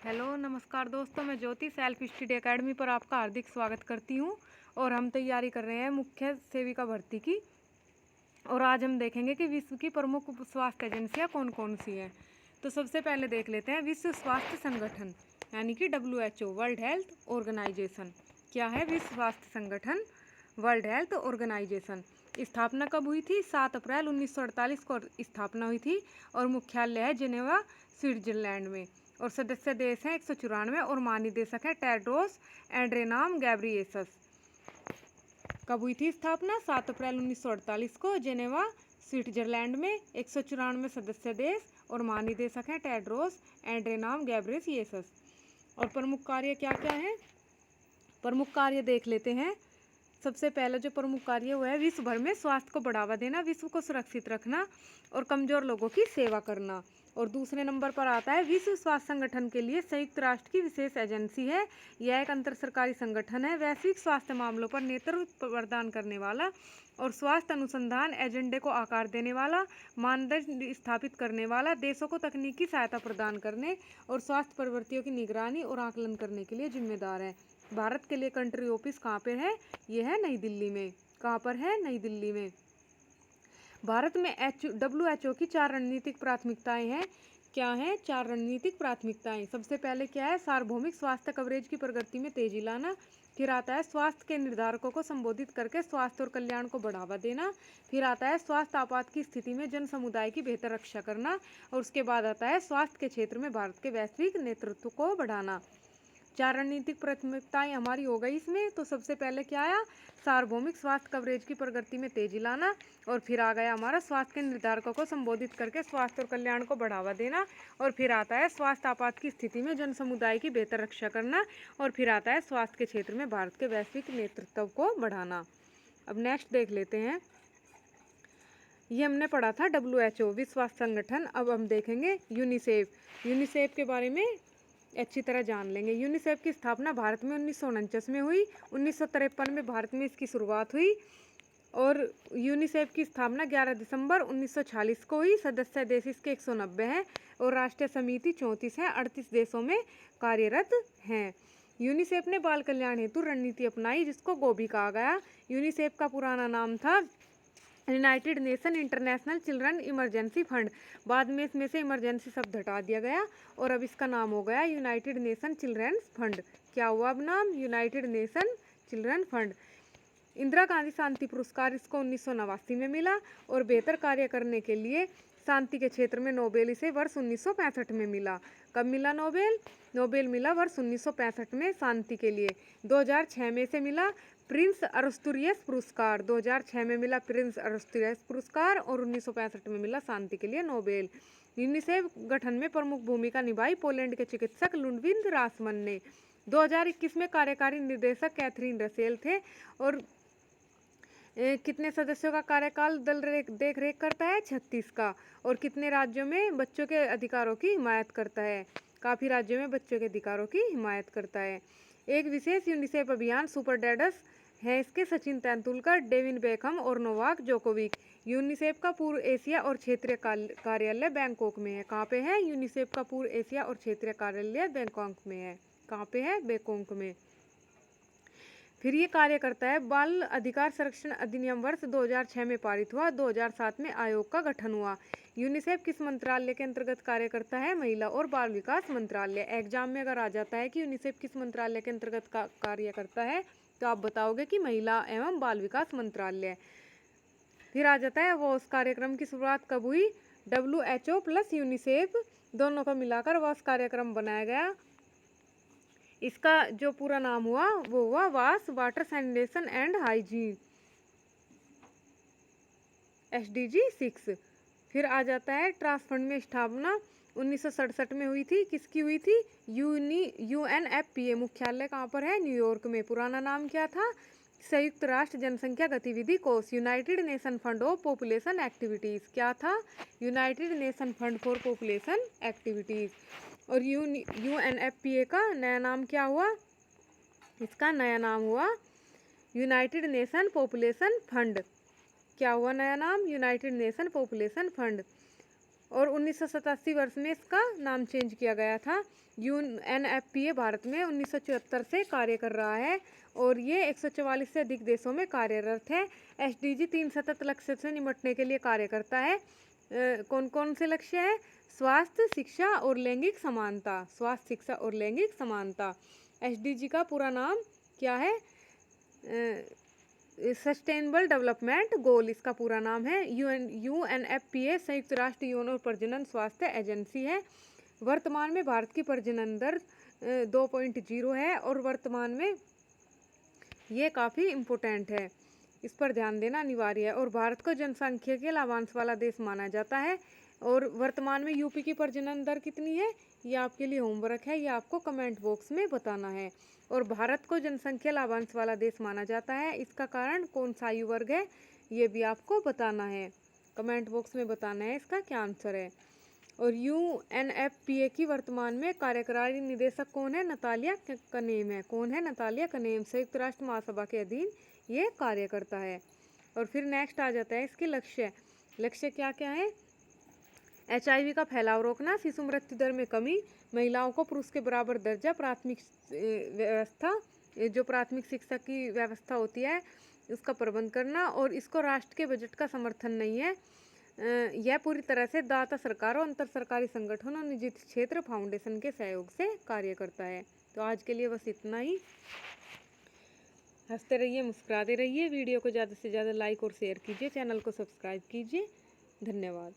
Hello नमस्कार दोस्तों, मैं ज्योति सेल्फ स्टडी एकेडमी पर आपका हार्दिक स्वागत करती हूँ। और हम तैयारी कर रहे हैं मुख्य सेविका भर्ती की। और आज हम देखेंगे कि विश्व की प्रमुख स्वास्थ्य एजेंसियाँ कौन कौन सी हैं। तो सबसे पहले देख लेते हैं विश्व स्वास्थ्य संगठन यानी कि WHO, वर्ल्ड हेल्थ ऑर्गेनाइजेशन। क्या है विश्व स्वास्थ्य संगठन? World health organisation. स्थापना कब हुई थी? 7 अप्रैल 1948 को स्थापना हुई थी और मुख्यालय है जिनेवा, स्विट्जरलैंड में। और सदस्य देश हैं 194 और महानिदेशक है टेड्रोस एड्रेनाम गैब्रिएसस। कब हुई थी स्थापना? 7 अप्रैल 1948 को जेनेवा, स्विट्जरलैंड में। 194 सदस्य देश और महानिदेशक हैं टेड्रोस एड्रेनाम गैब्रिएसस। और प्रमुख कार्य क्या क्या है? प्रमुख कार्य देख लेते हैं। सबसे पहला जो प्रमुख कार्य वो है विश्व भर में स्वास्थ्य को बढ़ावा देना, विश्व को सुरक्षित रखना और कमजोर लोगों की सेवा करना। और दूसरे नंबर पर आता है विश्व स्वास्थ्य संगठन के लिए संयुक्त राष्ट्र की विशेष एजेंसी है। यह एक अंतर सरकारी संगठन है, वैश्विक स्वास्थ्य मामलों पर नेतृत्व प्रदान करने वाला और स्वास्थ्य अनुसंधान एजेंडे को आकार देने वाला, मानदंड स्थापित करने वाला, देशों को तकनीकी सहायता प्रदान करने और स्वास्थ्य प्रवृत्तियों की निगरानी और आकलन करने के लिए जिम्मेदार है। भारत के लिए कंट्री ऑफिस कहाँ पर है? ये है नई दिल्ली में। कहाँ पर है? नई दिल्ली में। भारत में WHO की 4 रणनीतिक प्राथमिकताएं हैं। क्या हैं 4 रणनीतिक प्राथमिकताएं? सबसे पहले क्या है? सार्वभौमिक स्वास्थ्य कवरेज की प्रगति में तेजी लाना। फिर आता है स्वास्थ्य के निर्धारकों को संबोधित करके स्वास्थ्य और कल्याण को बढ़ावा देना। फिर आता है स्वास्थ्य आपात की स्थिति में जन समुदाय की बेहतर रक्षा करना। और उसके बाद आता है स्वास्थ्य के क्षेत्र में भारत के वैश्विक नेतृत्व को बढ़ाना। 4 रणनीतिक प्राथमिकताएं हमारी हो गई इसमें। तो सबसे पहले क्या आया? सार्वभौमिक स्वास्थ्य कवरेज की प्रगति में तेजी लाना। और फिर आ गया हमारा स्वास्थ्य के निर्धारकों को संबोधित करके स्वास्थ्य और कल्याण को बढ़ावा देना। और फिर आता है स्वास्थ्य आपात की स्थिति में जन समुदाय की बेहतर रक्षा करना। और फिर आता है स्वास्थ्य के क्षेत्र में भारत के वैश्विक नेतृत्व को बढ़ाना। अब नेक्स्ट देख लेते हैं। ये हमने पढ़ा था WHO, विश्व स्वास्थ्य संगठन। अब हम देखेंगे यूनिसेफ। यूनिसेफ के बारे में अच्छी तरह जान लेंगे। यूनिसेफ की स्थापना भारत में 1949 में हुई। 1953 में भारत में इसकी शुरुआत हुई। और यूनिसेफ की स्थापना 11 दिसंबर 1946 को हुई। सदस्य देश इसके 190 हैं और राष्ट्रीय समिति 34 है। 38 देशों में कार्यरत हैं। यूनिसेफ ने बाल कल्याण हेतु रणनीति अपनाई जिसको गोभी कहा गया। यूनिसेफ का पुराना नाम था United nation international children emergency fund. बाद में इसमें से इमरजेंसी शब्द हटा दिया गया और अब इसका नाम हो गया यूनाइटेड नेशन चिल्ड्रंस फंड। क्या हुआ अब नाम? United Nation Children Fund. Indira Gandhi शांति पुरस्कार इसको 1989 में मिला। और बेहतर कार्य करने के लिए शांति के क्षेत्र में नोबेल इसे वर्ष 1965 में मिला। कब मिला नोबेल? नोबेल मिला वर्ष 1965 में शांति के लिए। 2006 में इसे मिला प्रिंस अरस्तुरियस पुरस्कार। 2006 में मिला प्रिंस अरस्तुरियस पुरस्कार और 1965 में मिला शांति के लिए नोबेल। यूनिसेफ गठन में प्रमुख भूमिका निभाई पोलैंड के चिकित्सक लुडविग रासमन ने। 2021 में कार्यकारी निदेशक कैथरीन रसेल थे। और कितने सदस्यों का कार्यकाल दल देख रेख करता है? 36 का। और कितने राज्यों में बच्चों के अधिकारों की हिमायत करता है? काफ़ी राज्यों में बच्चों के अधिकारों की हिमायत करता है। एक विशेष यूनिसेफ अभियान सुपर डैड्स है इसके सचिन तेंदुलकर, डेविड बेकहम और नोवाक जोकोविक। यूनिसेफ का पूर्व एशिया और क्षेत्रीय कार्यालय बैंकॉक में है। कहाँ पे है? यूनिसेफ का पूर्व एशिया और क्षेत्रीय कार्यालय बैंकॉक में है। कहाँ पे है? बैंकॉक में। फिर ये कार्य करता है बाल अधिकार संरक्षण अधिनियम वर्ष 2006 में पारित हुआ। 2007 में आयोग का गठन हुआ। यूनिसेफ किस मंत्रालय के अंतर्गत कार्य करता है? महिला और बाल विकास मंत्रालय। एग्जाम में अगर आ जाता है कि यूनिसेफ किस मंत्रालय के अंतर्गत कार्य करता है तो आप बताओगे कि महिला एवं बाल विकास मंत्रालय। फिर आ जाता है वॉस कार्यक्रम की शुरुआत कब हुई? WHO प्लस यूनिसेफ दोनों को मिलाकर वॉस कार्यक्रम बनाया गया। इसका जो पूरा नाम हुआ वो हुआ वास water sanitation and hygiene, SDG 6। फिर आ जाता है ट्रस्ट फंड में स्थापना 1967 में हुई थी। किसकी हुई थी? UNFPA। मुख्यालय कहाँ पर है? न्यूयॉर्क में। पुराना नाम क्या था? संयुक्त राष्ट्र जनसंख्या गतिविधि कोष, United nation fund of population activities. क्या था? United nation fund for population activities. और UNFPA का नया नाम क्या हुआ? इसका नया नाम हुआ यूनाइटेड नेशन पॉपुलेशन फंड। क्या हुआ नया नाम? United nation population fund. और 1987 वर्ष में इसका नाम चेंज किया गया था। UNFPA भारत में 1974 से कार्य कर रहा है और ये 144 से अधिक देशों में कार्यरत है। SDG 3 सतत लक्ष्य से निपटने के लिए कार्य करता है। कौन कौन से लक्ष्य है? स्वास्थ्य, शिक्षा और लैंगिक समानता। स्वास्थ्य, शिक्षा और लैंगिक समानता। SDG का पूरा नाम क्या है? सस्टेनेबल डेवलपमेंट गोल इसका पूरा नाम है। UNFPA संयुक्त राष्ट्र यौन और प्रजनन स्वास्थ्य एजेंसी है। वर्तमान में भारत की प्रजनन दर 2.0 है और वर्तमान में ये काफ़ी इम्पोर्टेंट है, इस पर ध्यान देना अनिवार्य है। और भारत को जनसंख्या के लाभांश वाला देश माना जाता है। और वर्तमान में यूपी की प्रजनन दर कितनी है, ये आपके लिए होमवर्क है, ये आपको कमेंट बॉक्स में बताना है। और भारत को जनसंख्या लाभांश वाला देश माना जाता है, इसका कारण कौन सा आयु वर्ग है, ये भी आपको बताना है, कमेंट बॉक्स में बताना है इसका क्या आंसर है। और UNFPA की वर्तमान में कार्यकारी निदेशक कौन है? नतालिया कनेम है। कौन है? Natalia Kanem. संयुक्त राष्ट्र महासभा के अधीन ये कार्य करता है। और फिर नेक्स्ट आ जाता है इसके लक्ष्य। लक्ष्य क्या क्या है? HIV का फैलाव रोकना, शिशु मृत्यु दर में कमी, महिलाओं को पुरुष के बराबर दर्जा, प्राथमिक व्यवस्था, जो प्राथमिक शिक्षा की व्यवस्था होती है उसका प्रबंध करना। और इसको राष्ट्र के बजट का समर्थन नहीं है। यह पूरी तरह से दाता सरकारों, अंतर सरकारी संगठनों, निजी क्षेत्र फाउंडेशन के सहयोग से कार्य करता है। तो आज के लिए बस इतना ही। हंसते रहिए, मुस्कुराते रहिए। वीडियो को ज़्यादा से ज़्यादा लाइक और शेयर कीजिए, चैनल को सब्सक्राइब कीजिए। धन्यवाद।